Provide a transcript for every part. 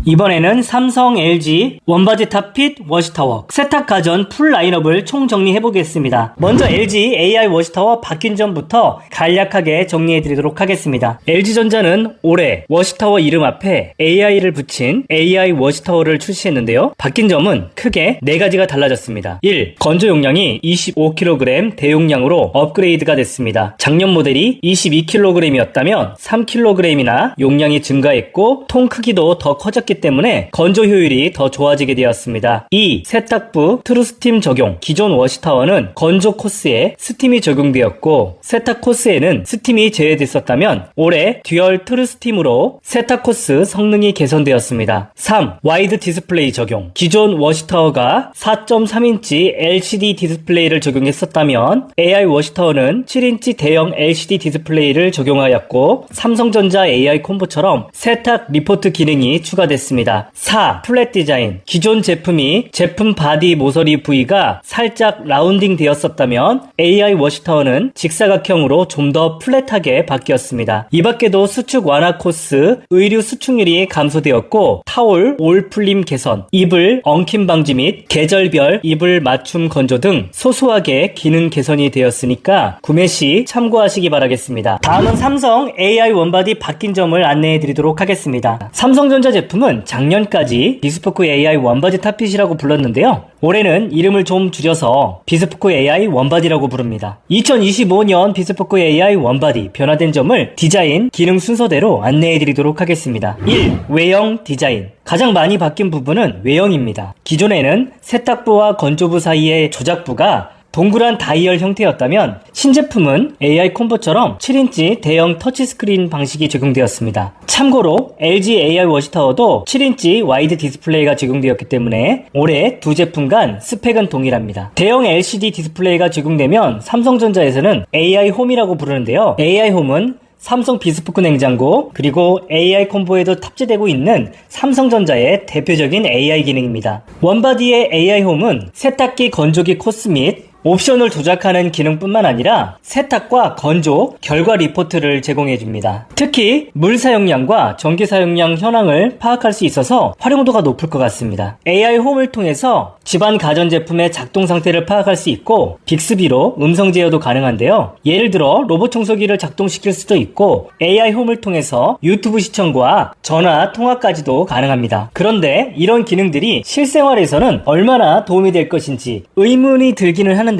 이번에는 삼성, LG 원바지 탑핏 워시타워 세탁 가전 풀 라인업을 총 정리해보겠습니다. 먼저 LG AI 워시타워 바뀐 점부터 간략하게 정리해드리도록 하겠습니다. LG전자는 올해 워시타워 이름 앞에 AI를 붙인 AI 워시타워를 출시했는데요. 바뀐 점은 크게 4가지가 달라졌습니다. 1. 건조 용량이 25kg 대용량으로 업그레이드가 됐습니다. 작년 모델이 22kg이었다면 3kg이나 용량이 증가했고 통 크기도 더 커졌기 때문에 건조 효율이 더 좋아지게 되었습니다. 2. 세탁부 트루스팀 적용. 기존 워시타워는 건조 코스에 스팀이 적용되었고 세탁 코스에는 스팀이 제외됐었다면 올해 듀얼 트루스팀으로 세탁 코스 성능이 개선되었습니다. 3. 와이드 디스플레이 적용. 기존 워시타워가 4.3인치 LCD 디스플레이를 적용했었다면 AI 워시타워는 7인치 대형 LCD 디스플레이를 적용하였고 삼성전자 AI 콤보처럼 세탁 리포트 기능이 추가됐습니다. 4. 플랫 디자인. 기존 제품이 제품 바디 모서리 부위가 살짝 라운딩 되었었다면 AI 워시타워는 직사각형으로 좀 더 플랫하게 바뀌었습니다. 이 밖에도 수축 완화 코스, 의류 수축률이 감소되었고 타올 올 풀림 개선, 이불 엉킴 방지 및 계절별 이불 맞춤 건조 등 소소하게 기능 개선이 되었으니까 구매 시 참고하시기 바라겠습니다. 다음은 삼성 AI 원바디 바뀐 점을 안내해 드리도록 하겠습니다. 삼성전자 제품은 작년까지 비스포크 AI 원바디 탑핏이라고 불렀는데요. 올해는 이름을 좀 줄여서 비스포크 AI 원바디라고 부릅니다. 2025년 비스포크 AI 원바디 변화된 점을 디자인, 기능 순서대로 안내해 드리도록 하겠습니다. 1. 외형 디자인. 가장 많이 바뀐 부분은 외형입니다. 기존에는 세탁부와 건조부 사이의 조작부가 동그란 다이얼 형태였다면 신제품은 AI 콤보처럼 7인치 대형 터치스크린 방식이 적용되었습니다. 참고로 LG AI 워시타워도 7인치 와이드 디스플레이가 적용되었기 때문에 올해 두 제품 간 스펙은 동일합니다. 대형 LCD 디스플레이가 적용되면 삼성전자에서는 AI 홈이라고 부르는데요. AI 홈은 삼성 비스포크 냉장고 그리고 AI 콤보에도 탑재되고 있는 삼성전자의 대표적인 AI 기능입니다. 원바디의 AI 홈은 세탁기 건조기 코스 및 옵션을 조작하는 기능뿐만 아니라 세탁과 건조, 결과 리포트를 제공해줍니다. 특히 물 사용량과 전기 사용량 현황을 파악할 수 있어서 활용도가 높을 것 같습니다. AI 홈을 통해서 집안 가전제품의 작동 상태를 파악할 수 있고 빅스비로 음성 제어도 가능한데요. 예를 들어 로봇 청소기를 작동시킬 수도 있고 AI 홈을 통해서 유튜브 시청과 전화 통화까지도 가능합니다. 그런데 이런 기능들이 실생활에서는 얼마나 도움이 될 것인지 의문이 들기는 하는데요.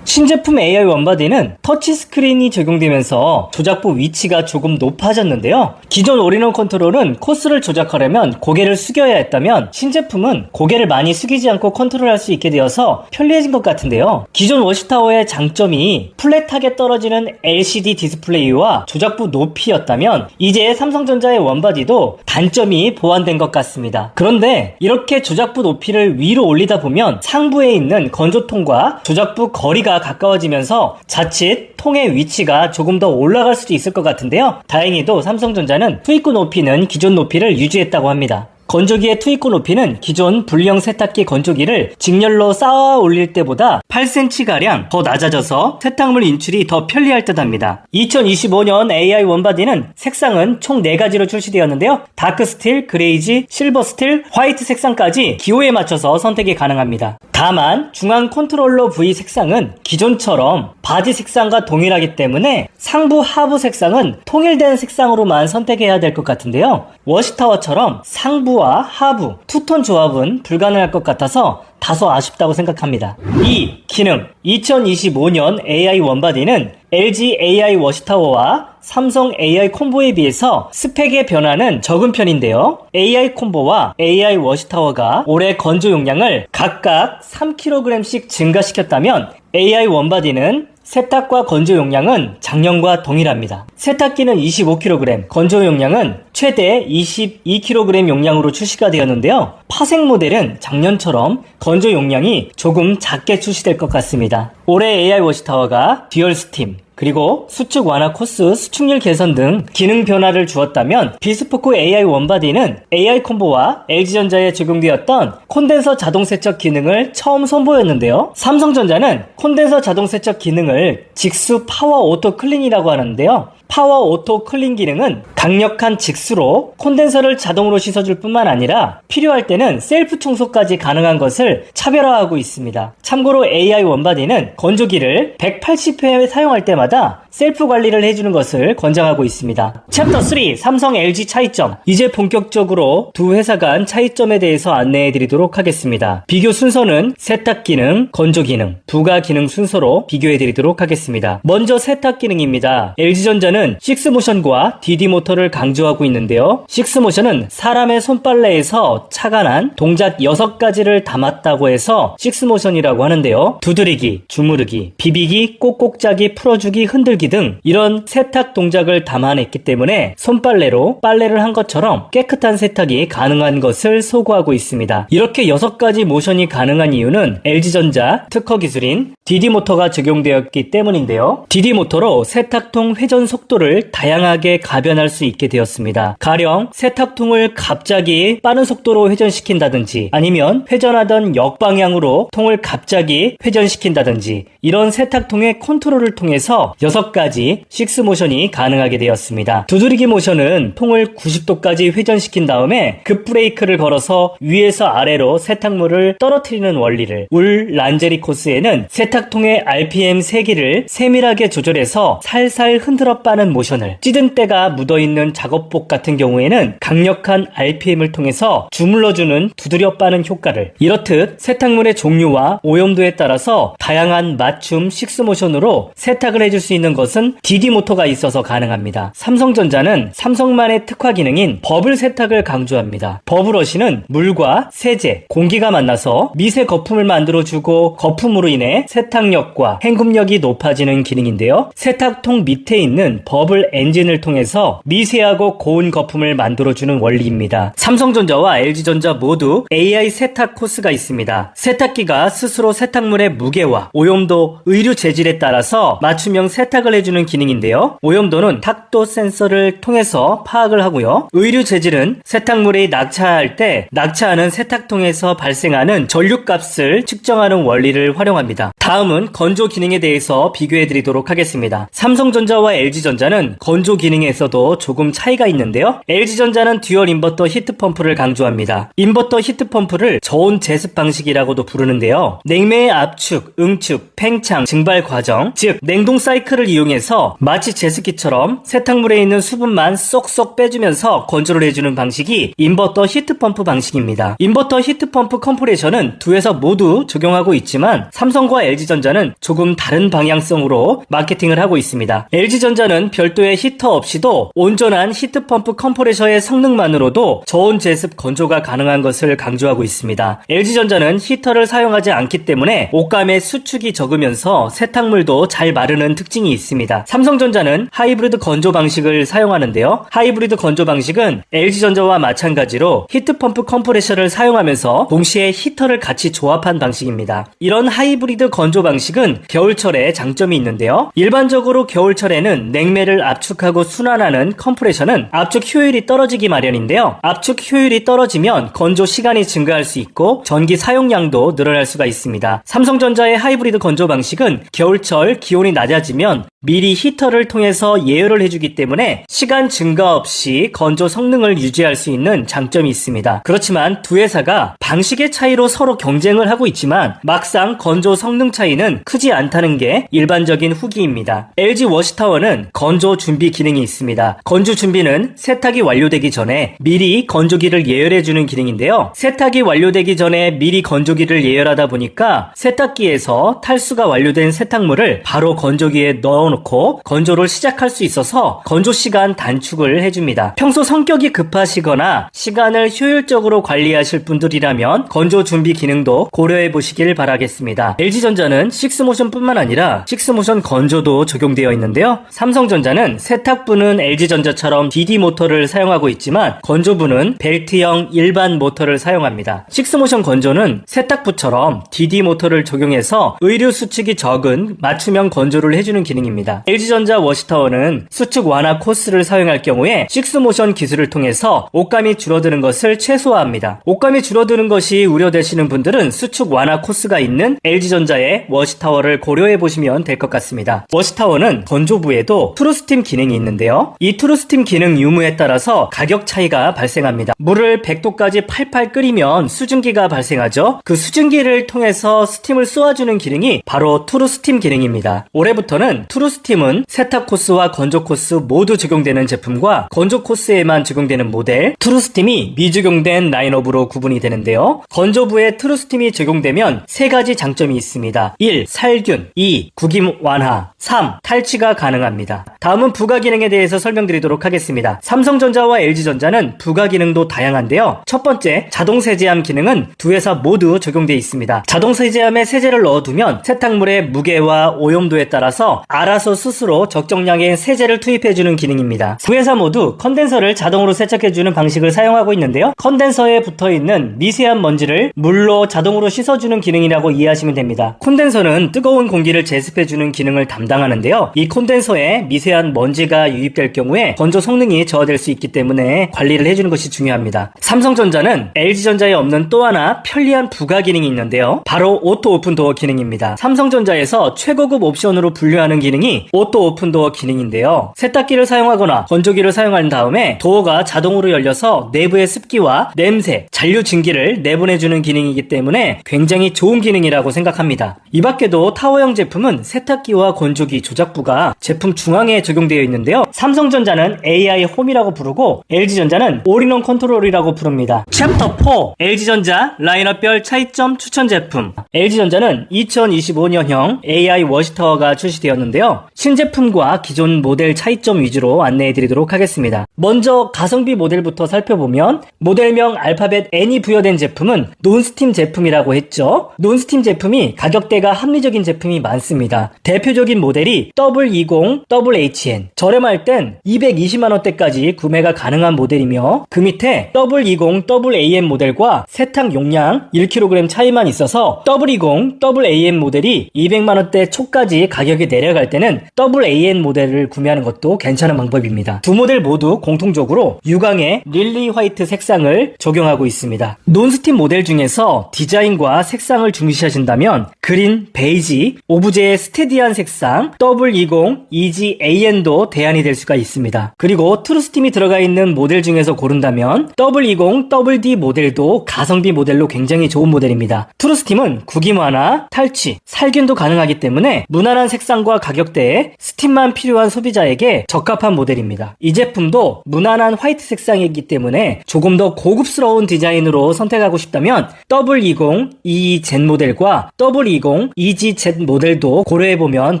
신제품 AI 원바디는 터치스크린이 적용되면서 조작부 위치가 조금 높아졌는데요. 기존 올인원 컨트롤은 코스를 조작하려면 고개를 숙여야 했다면 신제품은 고개를 많이 숙이지 않고 컨트롤할 수 있게 되어서 편리해진 것 같은데요. 기존 워시타워의 장점이 플랫하게 떨어지는 LCD 디스플레이와 조작부 높이였다면 이제 삼성전자의 원바디도 단점이 보완된 것 같습니다. 그런데 이렇게 조작부 높이를 위로 올리다 보면 상부에 있는 건조통과 조작부 거리가 가까워지면서 자칫 통의 위치가 조금 더 올라갈 수도 있을 것 같은데요. 다행히도 삼성전자는 투입구 높이는 기존 높이를 유지했다고 합니다. 건조기의 투입구 높이는 기존 불량 세탁기 건조기를 직렬로 쌓아 올릴 때보다 8cm가량 더 낮아져서 세탁물 인출이 더 편리할 듯 합니다. 2025년 AI 원바디는 색상은 총 4가지로 출시되었는데요. 다크 스틸, 그레이지, 실버 스틸, 화이트 색상까지 기호에 맞춰서 선택이 가능합니다. 다만 중앙 컨트롤러 부위 색상은 기존처럼 바디 색상과 동일하기 때문에 상부 하부 색상은 통일된 색상으로만 선택해야 될 것 같은데요. 워시타워처럼 상부와 하부, 투톤 조합은 불가능할 것 같아서 다소 아쉽다고 생각합니다. 2. 기능. 2025년 AI 원바디는 LG AI 워시타워와 삼성 AI 콤보에 비해서 스펙의 변화는 적은 편인데요. AI 콤보와 AI 워시타워가 올해 건조 용량을 각각 3kg씩 증가시켰다면 AI 원바디는 세탁과 건조 용량은 작년과 동일합니다. 세탁기는 25kg, 건조 용량은 최대 22kg 용량으로 출시가 되었는데요. 파생 모델은 작년처럼 건조 용량이 조금 작게 출시될 것 같습니다. 올해 AI 워시타워가 듀얼 스팀, 그리고 수축 완화 코스, 수축률 개선 등 기능 변화를 주었다면 비스포크 AI 원바디는 AI 콤보와 LG전자에 적용되었던 콘덴서 자동 세척 기능을 처음 선보였는데요. 삼성전자는 콘덴서 자동 세척 기능을 직수 파워 오토 클린이라고 하는데요. 파워 오토 클린 기능은 강력한 직수로 콘덴서를 자동으로 씻어줄 뿐만 아니라 필요할 때는 셀프 청소까지 가능한 것을 차별화하고 있습니다. 참고로 AI 원바디는 건조기를 180회 사용할 때마다 셀프 관리를 해주는 것을 권장하고 있습니다. 챕터 3 삼성 LG 차이점. 이제 본격적으로 두 회사 간 차이점에 대해서 안내해 드리도록 하겠습니다. 비교 순서는 세탁 기능, 건조 기능, 부가 기능 순서로 비교해 드리도록 하겠습니다. 먼저 세탁 기능입니다. LG전자는 식스모션과 DD모터를 강조하고 있는데요. 식스모션은 사람의 손빨래에서 차가 난 동작 6가지를 담았다고 해서 식스모션이라고 하는데요. 두드리기, 주무르기, 비비기, 꼭꼭 짜기, 풀어주기, 흔들기 등 이런 세탁 동작을 담아냈기 때문에 손빨래로 빨래를 한 것처럼 깨끗한 세탁이 가능한 것을 소구하고 있습니다. 이렇게 6가지 모션이 가능한 이유는 LG전자 특허 기술인 DD모터가 적용되었기 때문인데요. DD모터로 세탁통 회전 속도를 다양하게 가변할 수 있게 되었습니다. 가령 세탁통을 갑자기 빠른 속도로 회전시킨다든지 아니면 회전하던 역방향으로 통을 갑자기 회전시킨다든지 이런 세탁통의 컨트롤을 통해서 6가지 식스모션이 가능하게 되었습니다. 두드리기 모션은 통을 90도까지 회전시킨 다음에 급브레이크를 걸어서 위에서 아래로 세탁물을 떨어뜨리는 원리를, 울 란제리 코스에는 세탁통의 RPM 세기를 세밀하게 조절해서 살살 흔들어 빠는 모션을, 찌든 때가 묻어있는 작업복 같은 경우에는 강력한 RPM을 통해서 주물러주는 두드려 빠는 효과를, 이렇듯 세탁물의 종류와 오염도에 따라서 다양한 맞춤 식스모션으로 세탁을 해줄 수 있는 것은 DD모터가 있어서 가능합니다. 삼성전자는 삼성만의 특화 기능인 버블 세탁을 강조합니다. 버블워시는 물과 세제, 공기가 만나서 미세 거품을 만들어주고 거품으로 인해 세탁력과 헹굼력이 높아지는 기능인데요. 세탁통 밑에 있는 버블 엔진을 통해서 미세하고 고운 거품을 만들어주는 원리입니다. 삼성전자와 LG전자 모두 AI 세탁 코스가 있습니다. 세탁기가 스스로 세탁물의 무게와 오염도, 의류 재질에 따라서 맞춤형 세탁을 해주는 기능인데요. 오염도는 탁도 센서를 통해서 파악을 하고요. 의류 재질은 세탁물이 낙차할 때 낙차하는 세탁통에서 발생하는 전류값을 측정하는 원리를 활용합니다. 다음은 건조 기능에 대해서 비교해 드리도록 하겠습니다. 삼성전자와 LG전자는 건조 기능에서도 조금 차이가 있는데요. LG전자는 듀얼 인버터 히트펌프를 강조합니다. 인버터 히트펌프를 저온 제습 방식이라고도 부르는데요. 냉매의 압축, 응축, 팽창, 증발 과정, 즉 냉동 사이클을 이용해서 마치 제습기처럼 세탁물에 있는 수분만 쏙쏙 빼주면서 건조를 해주는 방식이 인버터 히트펌프 방식입니다. 인버터 히트펌프 컴프레셔는 두 회사 모두 적용하고 있지만 삼성과 LG전자는 조금 다른 방향성으로 마케팅을 하고 있습니다. LG전자는 별도의 히터 없이도 온전한 히트펌프 컴프레셔의 성능만으로도 저온 제습 건조가 가능한 것을 강조하고 있습니다. LG전자는 히터를 사용하지 않기 때문에 옷감의 수축이 적으면서 세탁물도 잘 마르는 특징이 있습니다. 삼성전자는 하이브리드 건조 방식을 사용하는데요. 하이브리드 건조 방식은 LG전자와 마찬가지로 히트펌프 컴프레셔를 사용하면서 동시에 히터를 같이 조합한 방식입니다. 이런 하이브리드 건조 방식은 겨울철에 장점이 있는데요. 일반적으로 겨울철에는 냉매를 압축하고 순환하는 컴프레셔는 압축 효율이 떨어지기 마련인데요. 압축 효율이 떨어지면 건조 시간이 증가할 수 있고 전기 사용량도 늘어날 수가 있습니다. 삼성전자의 하이브리드 건조 방식은 겨울철 기온이 낮아지면 미리 히터를 통해서 예열을 해주기 때문에 시간 증가 없이 건조 성능을 유지할 수 있는 장점이 있습니다. 그렇지만 두 회사가 방식의 차이로 서로 경쟁을 하고 있지만 막상 건조 성능 차이는 크지 않다는 게 일반적인 후기입니다. LG 워시타워는 건조 준비 기능이 있습니다. 건조 준비는 세탁이 완료되기 전에 미리 건조기를 예열해주는 기능인데요. 세탁이 완료되기 전에 미리 건조기를 예열하다 보니까 세탁기에서 탈수가 완료된 세탁물을 바로 건조기에 넣어놓고 건조를 시작할 수 있어서 건조 시간 단축을 해줍니다. 평소 성격이 급하시거나 시간을 효율적으로 관리하실 분들이라면 건조 준비 기능도 고려해 보시길 바라겠습니다. LG전자는 식스모션뿐만 아니라 식스모션 건조도 적용되어 있는데요. 삼성전자는 세탁부는 LG전자처럼 DD모터를 사용하고 있지만 건조부는 벨트형 일반 모터를 사용합니다. 식스모션 건조는 세탁부처럼 DD모터를 적용해서 의류 수축이 적은 맞춤형 건조를 해주는 기능입니다. 모델입니다. LG전자 워시타워는 수축 완화 코스를 사용할 경우에 식스모션 기술을 통해서 옷감이 줄어드는 것을 최소화합니다. 옷감이 줄어드는 것이 우려되시는 분들은 수축 완화 코스가 있는 LG전자의 워시타워를 고려해 보시면 될 것 같습니다. 워시타워는 건조부에도 트루스팀 기능이 있는데요. 이 트루스팀 기능 유무에 따라서 가격 차이가 발생합니다. 물을 100도까지 팔팔 끓이면 수증기가 발생하죠. 그 수증기를 통해서 스팀을 쏘아주는 기능이 바로 트루스팀 기능입니다. 올해부터는 트루스팀은 세탁 코스와 건조 코스 모두 적용되는 제품과 건조 코스에만 적용되는 모델, 트루스팀이 미적용된 라인업으로 구분이 되는데요. 건조부에 트루스팀이 적용되면 3가지 장점이 있습니다. 1. 살균, 2. 구김 완화, 3. 탈취가 가능합니다. 다음은 부가 기능에 대해서 설명드리도록 하겠습니다. 삼성전자와 LG전자는 부가 기능도 다양한데요. 첫 번째, 자동 세제함 기능은 두 회사 모두 적용되어 있습니다. 자동 세제함에 세제를 넣어두면 세탁물의 무게와 오염도에 따라서 알아서 스스로 적정량의 세제를 투입해주는 기능입니다. 두 회사 모두 컨덴서를 자동으로 세척해주는 방식을 사용하고 있는데요. 컨덴서에 붙어있는 미세한 먼지를 물로 자동으로 씻어주는 기능이라고 이해하시면 됩니다. 콘덴서는 뜨거운 공기를 제습해주는 기능을 담당하는데요. 이 콘덴서에 미세한 먼지가 유입될 경우에 건조 성능이 저하될 수 있기 때문에 관리를 해주는 것이 중요합니다. 삼성전자는 LG전자에 없는 또 하나 편리한 부가 기능이 있는데요. 바로 오토 오픈 도어 기능입니다. 삼성전자에서 최고급 옵션으로 분류하는 기능이 오토 오픈 도어 기능인데요. 세탁기를 사용하거나 건조기를 사용한 다음에 도어가 자동으로 열려서 내부의 습기와 냄새, 잔류 증기를 내보내주는 기능이기 때문에 굉장히 좋은 기능이라고 생각합니다. 이 밖에도 타워형 제품은 세탁기와 건조기 조작부가 제품 중앙에 적용되어 있는데요. 삼성전자는 AI 홈이라고 부르고 LG전자는 올인원 컨트롤이라고 부릅니다. 챕터 4 LG전자 라인업별 차이점 추천 제품. LG전자는 2025년형 AI 워시타워가 출시되었는데요. 신제품과 기존 모델 차이점 위주로 안내해드리도록 하겠습니다. 먼저 가성비 모델부터 살펴보면 모델명 알파벳 N이 부여된 제품은 논스팀 제품이라고 했죠. 논스팀 제품이 가격대가 합리적인 제품이 많습니다. 대표적인 모델이 W20WHN, 저렴할 땐 220만원대까지 구매가 가능한 모델이며 그 밑에 W20WAM 모델과 세탁 용량 1kg 차이만 있어서 W20WAM 모델이 200만원대 초까지 가격이 내려갈 때는 WAN 모델을 구매하는 것도 괜찮은 방법입니다. 두 모델 모두 공통적으로 유광의 릴리 화이트 색상을 적용하고 있습니다. 논스팀 모델 중에서 디자인과 색상을 중시하신다면 그린, 베이지, 오브제의 스테디한 색상 W20 EGAN도 대안이 될 수가 있습니다. 그리고 트루스팀이 들어가 있는 모델 중에서 고른다면 W20 WD 모델도 가성비 모델로 굉장히 좋은 모델입니다. 트루스팀은 구김 완화, 탈취, 살균도 가능하기 때문에 무난한 색상과 가격대에 스팀만 필요한 소비자에게 적합한 모델입니다. 이 제품도 무난한 화이트 색상이기 때문에 조금 더 고급스러운 디자인으로 선택하고 싶다면 W20 EZ 모델과 W20 EGZ 모델도 고려해보면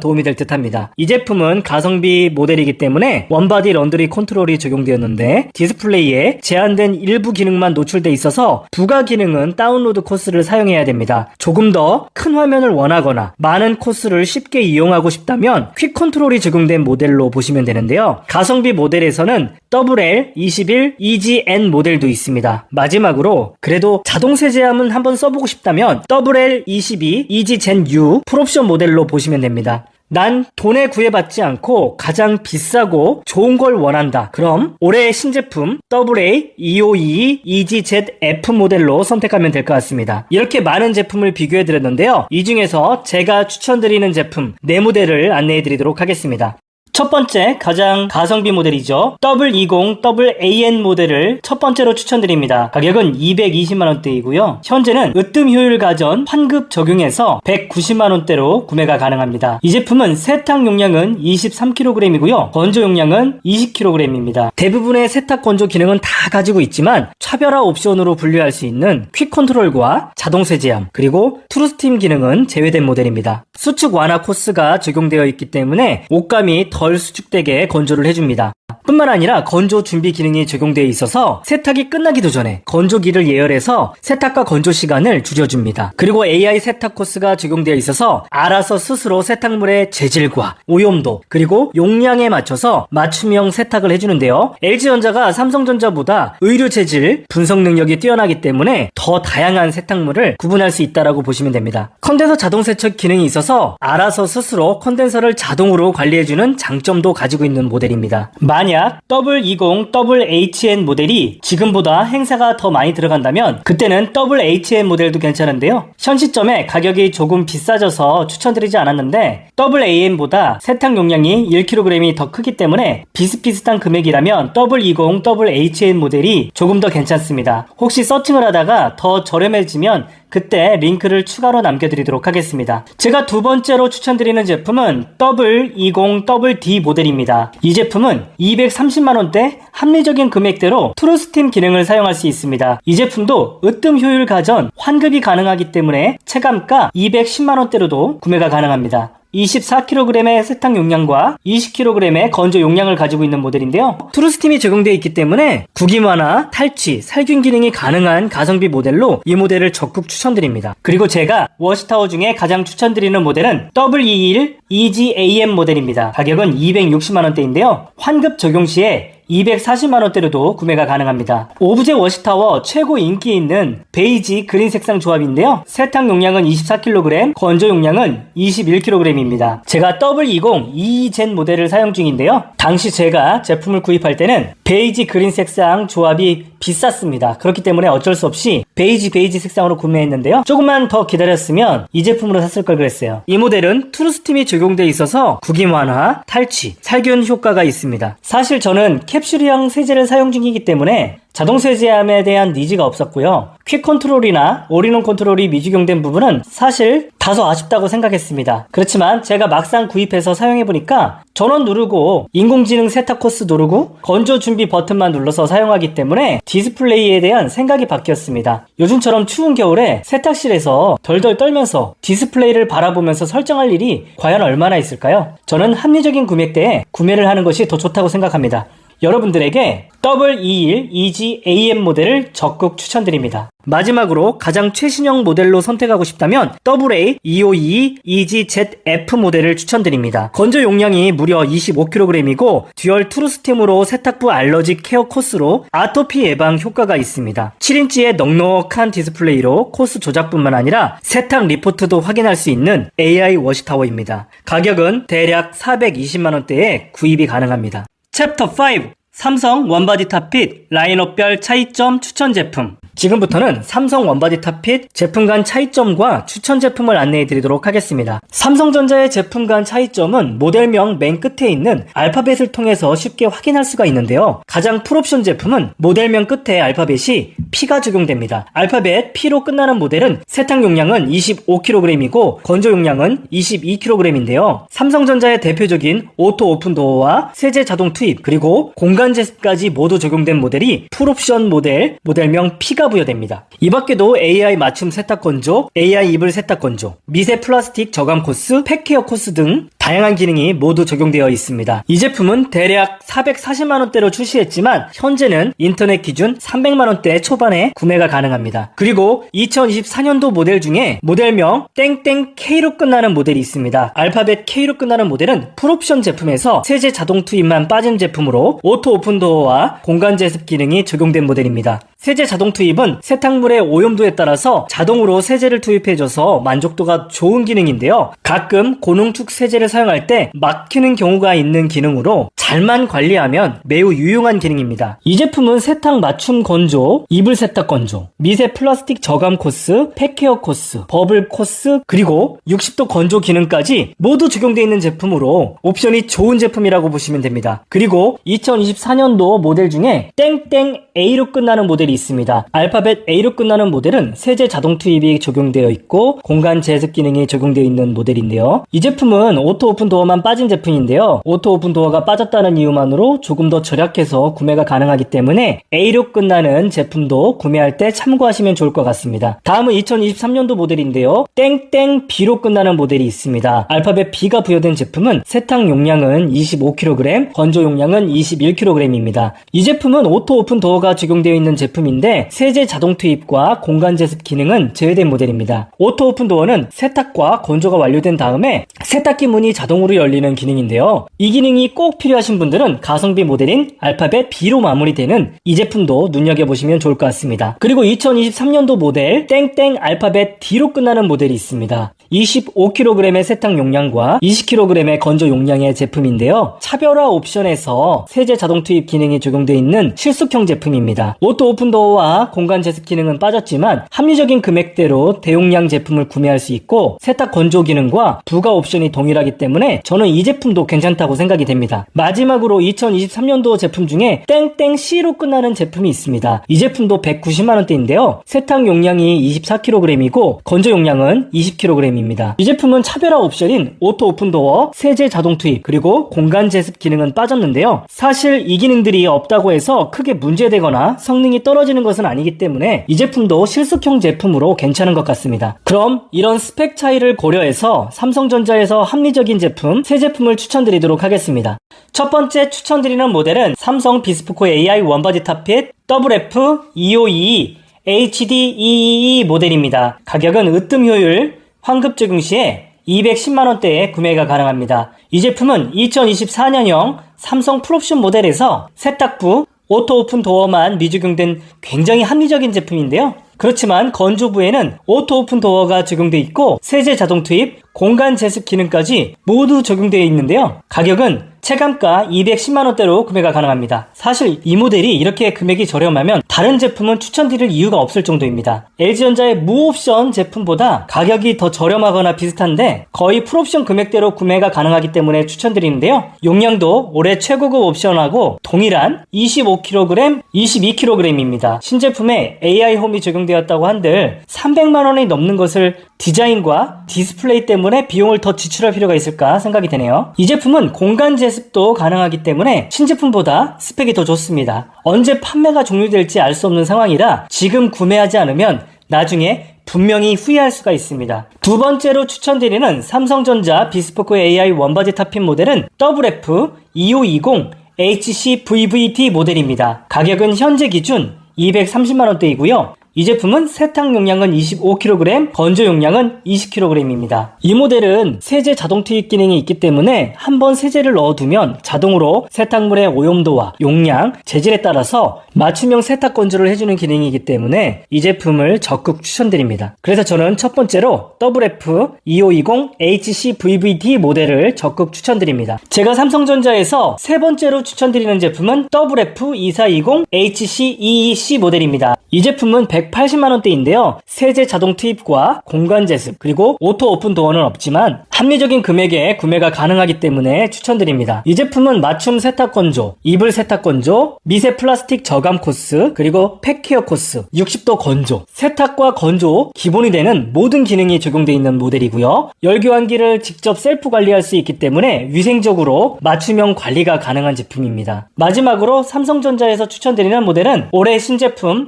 도움이 될 듯 합니다. 이 제품은 가성비 모델이기 때문에 원바디 런드리 컨트롤이 적용되었는데 디스플레이에 제한된 일부 기능만 노출돼 있어서 부가 기능은 다운로드 코스를 사용해야 됩니다. 조금 더 큰 화면을 원하거나 많은 코스를 쉽게 이용하고 싶다면 퀵 컨트롤이 적용된 모델로 보시면 되는데요. 가성비 모델에서는 WL21 EGN 모델도 있습니다. 마지막으로 그래도 자동 세제함은 한번 써보고 싶다면 WL22 EGGen U 풀옵션 모델로 보시면 됩니다. 난 돈에 구애받지 않고 가장 비싸고 좋은 걸 원한다. 그럼 올해의 신제품 WA252 EGZF 모델로 선택하면 될 것 같습니다. 이렇게 많은 제품을 비교해드렸는데요. 이 중에서 제가 추천드리는 제품 4모델을 안내해드리도록 하겠습니다. 첫 번째 가장 가성비 모델이죠. W20WAN 모델을 첫 번째로 추천드립니다. 가격은 220만원대이고요. 현재는 으뜸 효율 가전 환급 적용해서 190만원대로 구매가 가능합니다. 이 제품은 세탁 용량은 23kg이고요. 건조 용량은 20kg입니다. 대부분의 세탁 건조 기능은 다 가지고 있지만 차별화 옵션으로 분류할 수 있는 퀵 컨트롤과 자동 세제함 그리고 트루스팀 기능은 제외된 모델입니다. 수축 완화 코스가 적용되어 있기 때문에 옷감이 덜 수축되게 건조를 해줍니다. 뿐만 아니라 건조 준비 기능이 적용되어 있어서 세탁이 끝나기도 전에 건조기를 예열해서 세탁과 건조 시간을 줄여줍니다. 그리고 AI 세탁 코스가 적용되어 있어서 알아서 스스로 세탁물의 재질과 오염도 그리고 용량에 맞춰서 맞춤형 세탁을 해주는데요. LG전자가 삼성전자보다 의류 재질 분석 능력이 뛰어나기 때문에 더 다양한 세탁물을 구분할 수 있다고 보시면 됩니다. 컨덴서 자동 세척 기능이 있어서 알아서 스스로 컨덴서를 자동으로 관리해주는 장점도 가지고 있는 모델입니다. 만약 W20WHN 모델이 지금보다 행사가 더 많이 들어간다면 그때는 WHN 모델도 괜찮은데요. 현 시점에 가격이 조금 비싸져서 추천드리지 않았는데 WAM보다 세탁 용량이 1kg이 더 크기 때문에 비슷비슷한 금액이라면 W20WHN 모델이 조금 더 괜찮습니다. 혹시 서칭을 하다가 더 저렴해지면 그때 링크를 추가로 남겨드리도록 하겠습니다. 제가 두 번째로 추천드리는 제품은 W20WD 모델입니다. 이 제품은 230만원대 합리적인 금액대로 트루스팀 기능을 사용할 수 있습니다. 이 제품도 으뜸 효율 가전 환급이 가능하기 때문에 체감가 210만원대로도 구매가 가능합니다. 24kg의 세탁 용량과 20kg의 건조 용량을 가지고 있는 모델인데요. 트루스팀이 적용되어 있기 때문에 구김화나 탈취, 살균 기능이 가능한 가성비 모델로 이 모델을 적극 추천드립니다. 그리고 제가 워시타워 중에 가장 추천드리는 모델은 W21 EGAM 모델입니다. 가격은 260만원대인데요. 환급 적용 시에 240만원대로도 구매가 가능합니다. 오브제 워시타워 최고 인기 있는 베이지 그린 색상 조합인데요. 세탁 용량은 24kg, 건조 용량은 21kg입니다. 제가 W20 EE젠 모델을 사용 중인데요. 당시 제가 제품을 구입할 때는 베이지 그린 색상 조합이 비쌌습니다. 그렇기 때문에 어쩔 수 없이 베이지 색상으로 구매했는데요. 조금만 더 기다렸으면 이 제품으로 샀을 걸 그랬어요. 이 모델은 트루스팀이 적용되어 있어서 구김 완화, 탈취, 살균 효과가 있습니다. 사실 저는 캡슐형 세제를 사용 중이기 때문에 자동 세제함에 대한 니즈가 없었고요. 퀵 컨트롤이나 올인원 컨트롤이 미적용된 부분은 사실 다소 아쉽다고 생각했습니다. 그렇지만 제가 막상 구입해서 사용해보니까 전원 누르고 인공지능 세탁 코스 누르고 건조 준비 버튼만 눌러서 사용하기 때문에 디스플레이에 대한 생각이 바뀌었습니다. 요즘처럼 추운 겨울에 세탁실에서 덜덜 떨면서 디스플레이를 바라보면서 설정할 일이 과연 얼마나 있을까요? 저는 합리적인 금액대에 구매를 하는 것이 더 좋다고 생각합니다. 여러분들에게 W21 EGAM 모델을 적극 추천드립니다. 마지막으로 가장 최신형 모델로 선택하고 싶다면 WA252 EGZF 모델을 추천드립니다. 건조 용량이 무려 25kg이고 듀얼 트루스팀으로 세탁부 알러지 케어 코스로 아토피 예방 효과가 있습니다. 7인치의 넉넉한 디스플레이로 코스 조작뿐만 아니라 세탁 리포트도 확인할 수 있는 AI 워시타워입니다. 가격은 대략 420만원대에 구입이 가능합니다. 챕터 5 삼성 원바디 탑핏 라인업별 차이점 추천 제품. 지금부터는 삼성 원바디 탑핏 제품 간 차이점과 추천 제품을 안내해 드리도록 하겠습니다. 삼성전자의 제품 간 차이점은 모델명 맨 끝에 있는 알파벳을 통해서 쉽게 확인할 수가 있는데요. 가장 풀옵션 제품은 모델명 끝에 알파벳이 P가 적용됩니다. 알파벳 P로 끝나는 모델은 세탁 용량은 25kg이고 건조 용량은 22kg인데요. 삼성전자의 대표적인 오토 오픈 도어와 세제 자동 투입 그리고 공간 제습까지 모두 적용된 모델이 풀옵션 모델명 P가 부여됩니다. 이 밖에도 AI 맞춤 세탁 건조, AI 이불 세탁 건조, 미세 플라스틱 저감 코스, 팩케어 코스 등 다양한 기능이 모두 적용되어 있습니다. 이 제품은 대략 440만원대로 출시했지만 현재는 인터넷 기준 300만원대 초반에 구매가 가능합니다. 그리고 2024년도 모델 중에 모델명 땡땡 K로 끝나는 모델이 있습니다. 알파벳 K로 끝나는 모델은 풀옵션 제품에서 세제 자동 투입만 빠진 제품으로 오토 오픈 도어와 공간 제습 기능이 적용된 모델입니다. 세제 자동 투입은 세탁물의 오염도에 따라서 자동으로 세제를 투입해줘서 만족도가 좋은 기능인데요. 가끔 고농축 세제를 사용할 때 막히는 경우가 있는 기능으로 잘만 관리하면 매우 유용한 기능입니다. 이 제품은 세탁 맞춤 건조, 이불 세탁 건조, 미세 플라스틱 저감 코스, 팩케어 코스, 버블 코스, 그리고 60도 건조 기능까지 모두 적용되어 있는 제품으로 옵션이 좋은 제품이라고 보시면 됩니다. 그리고 2024년도 모델 중에 땡땡 A로 끝나는 모델이 있습니다. 알파벳 A로 끝나는 모델은 세제 자동 투입이 적용되어 있고 공간 제습 기능이 적용되어 있는 모델인데요. 이 제품은 오토 오픈 도어만 빠진 제품인데요. 오토 오픈 도어가 빠졌다는 이유만으로 조금 더 절약해서 구매가 가능하기 때문에 A로 끝나는 제품도 구매할 때 참고하시면 좋을 것 같습니다. 다음은 2023년도 모델인데요. 땡땡 B로 끝나는 모델이 있습니다. 알파벳 B가 부여된 제품은 세탁 용량은 25kg, 건조 용량은 21kg입니다. 이 제품은 오토 오픈 도어가 적용되어 있는 제품인데 세제 자동 투입과 공간 제습 기능은 제외된 모델입니다. 오토 오픈 도어는 세탁과 건조가 완료된 다음에 세탁기 문이 자동으로 열리는 기능인데요. 이 기능이 꼭 필요하신 분들은 가성비 모델인 알파벳 B로 마무리되는 이 제품도 눈여겨보시면 좋을 것 같습니다. 그리고 2023년도 모델 땡땡 알파벳 D로 끝나는 모델이 있습니다. 25kg의 세탁 용량과 20kg의 건조 용량의 제품인데요. 차별화 옵션에서 세제 자동 투입 기능이 적용되어 있는 실속형 제품입니다. 오토 오픈 도어와 공간 제습 기능은 빠졌지만 합리적인 금액대로 대용량 제품을 구매할 수 있고 세탁 건조 기능과 부가 옵션이 동일하기 때문에 저는 이 제품도 괜찮다고 생각이 됩니다. 마지막으로 2023년도 제품 중에 땡땡 C로 끝나는 제품이 있습니다. 이 제품도 190만원대인데요. 세탁 용량이 24kg이고 건조 용량은 20kg입니다. 이 제품은 차별화 옵션인 오토 오픈 도어, 세제 자동 투입, 그리고 공간 제습 기능은 빠졌는데요. 사실 이 기능들이 없다고 해서 크게 문제되거나 성능이 떨어지는 것은 아니기 때문에 이 제품도 실속형 제품으로 괜찮은 것 같습니다. 그럼 이런 스펙 차이를 고려해서 삼성전자에서 합리적인 제품, 세 제품을 추천드리도록 하겠습니다. 첫 번째 추천드리는 모델은 삼성 비스포크 AI 원바디 탑핏 WF2522 HD222 모델입니다. 가격은 으뜸 효율, 환급 적용 시에 210만원대에 구매가 가능합니다. 이 제품은 2024년형 삼성 풀옵션 모델에서 세탁부, 오토 오픈 도어만 미적용된 굉장히 합리적인 제품인데요. 그렇지만 건조부에는 오토 오픈 도어가 적용되어 있고 세제 자동 투입, 공간 제습 기능까지 모두 적용되어 있는데요. 가격은 체감가 210만원대로 구매가 가능합니다. 사실 이 모델이 이렇게 금액이 저렴하면 다른 제품은 추천드릴 이유가 없을 정도입니다. LG전자의 무옵션 제품보다 가격이 더 저렴하거나 비슷한데 거의 풀옵션 금액대로 구매가 가능하기 때문에 추천드리는데요. 용량도 올해 최고급 옵션하고 동일한 25kg, 22kg입니다. 신제품에 AI 홈이 적용되었다고 한들 300만원이 넘는 것을 디자인과 디스플레이 때문에 비용을 더 지출할 필요가 있을까 생각이 되네요. 이 제품은 공간 제습도 가능하기 때문에 신제품보다 스펙이 더 좋습니다. 언제 판매가 종료될지 알 수 없는 상황이라 지금 구매하지 않으면 나중에 분명히 후회할 수가 있습니다. 두 번째로 추천드리는 삼성전자 비스포크 AI 원바디 탑핏 모델은 WF2520 HCVVT 모델입니다. 가격은 현재 기준 230만원대이고요. 이 제품은 세탁 용량은 25kg, 건조 용량은 20kg입니다. 이 모델은 세제 자동 투입 기능이 있기 때문에 한번 세제를 넣어두면 자동으로 세탁물의 오염도와 용량, 재질에 따라서 맞춤형 세탁 건조를 해주는 기능이기 때문에 이 제품을 적극 추천드립니다. 그래서 저는 첫 번째로 WF2520 HCVVT 모델을 적극 추천드립니다. 제가 삼성전자에서 세 번째로 추천드리는 제품은 WF2420 HCEEC 모델입니다. 이 제품은 180만원대인데요. 세제 자동 투입과 공간 제습, 그리고 오토 오픈 도어는 없지만 합리적인 금액에 구매가 가능하기 때문에 추천드립니다. 이 제품은 맞춤 세탁 건조, 이불 세탁 건조, 미세 플라스틱 저감 코스, 그리고 팩케어 코스, 60도 건조, 세탁과 건조 기본이 되는 모든 기능이 적용되어 있는 모델이고요. 열교환기를 직접 셀프 관리할 수 있기 때문에 위생적으로 맞춤형 관리가 가능한 제품입니다. 마지막으로 삼성전자에서 추천드리는 모델은 올해 신제품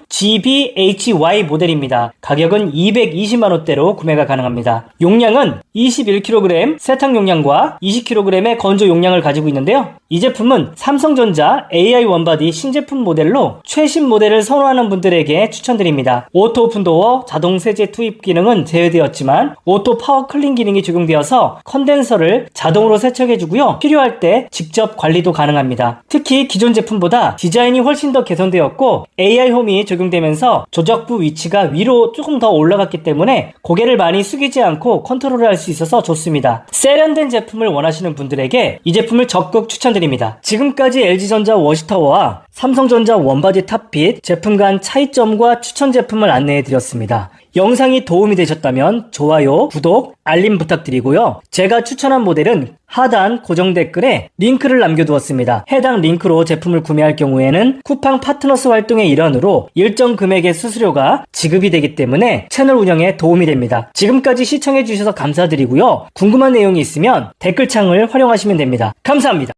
WF90F2120GBHY 모델입니다. 가격은 220만원대로 구매가 가능합니다. 용량은 21kg 세탁 용량과 20kg의 건조 용량을 가지고 있는데요. 이 제품은 삼성전자 AI 원바디 신제품 모델로 최신 모델을 선호하는 분들에게 추천드립니다. 오토 오픈 도어, 자동 세제 투입 기능은 제외되었지만 오토 파워 클린 기능이 적용되어서 컨덴서를 자동으로 세척해주고요. 필요할 때 직접 관리도 가능합니다. 특히 기존 제품보다 디자인이 훨씬 더 개선되었고 AI 홈이 적용되면서 조작부 위치가 위로 조금 더 올라갔기 때문에 고개를 많이 숙이지 않고 컨트롤을 할 수 있어서 좋습니다. 세련된 제품을 원하시는 분들에게 이 제품을 적극 추천드립니다. 지금까지 LG전자 워시타워와 삼성전자 원바지 탑핏 제품 간 차이점과 추천 제품을 안내해 드렸습니다. 영상이 도움이 되셨다면 좋아요, 구독, 알림 부탁드리고요. 제가 추천한 모델은 하단 고정 댓글에 링크를 남겨두었습니다. 해당 링크로 제품을 구매할 경우에는 쿠팡 파트너스 활동의 일환으로 일정 금액의 수수료가 지급이 되기 때문에 채널 운영에 도움이 됩니다. 지금까지 시청해주셔서 감사드리고요. 궁금한 내용이 있으면 댓글창을 활용하시면 됩니다. 감사합니다.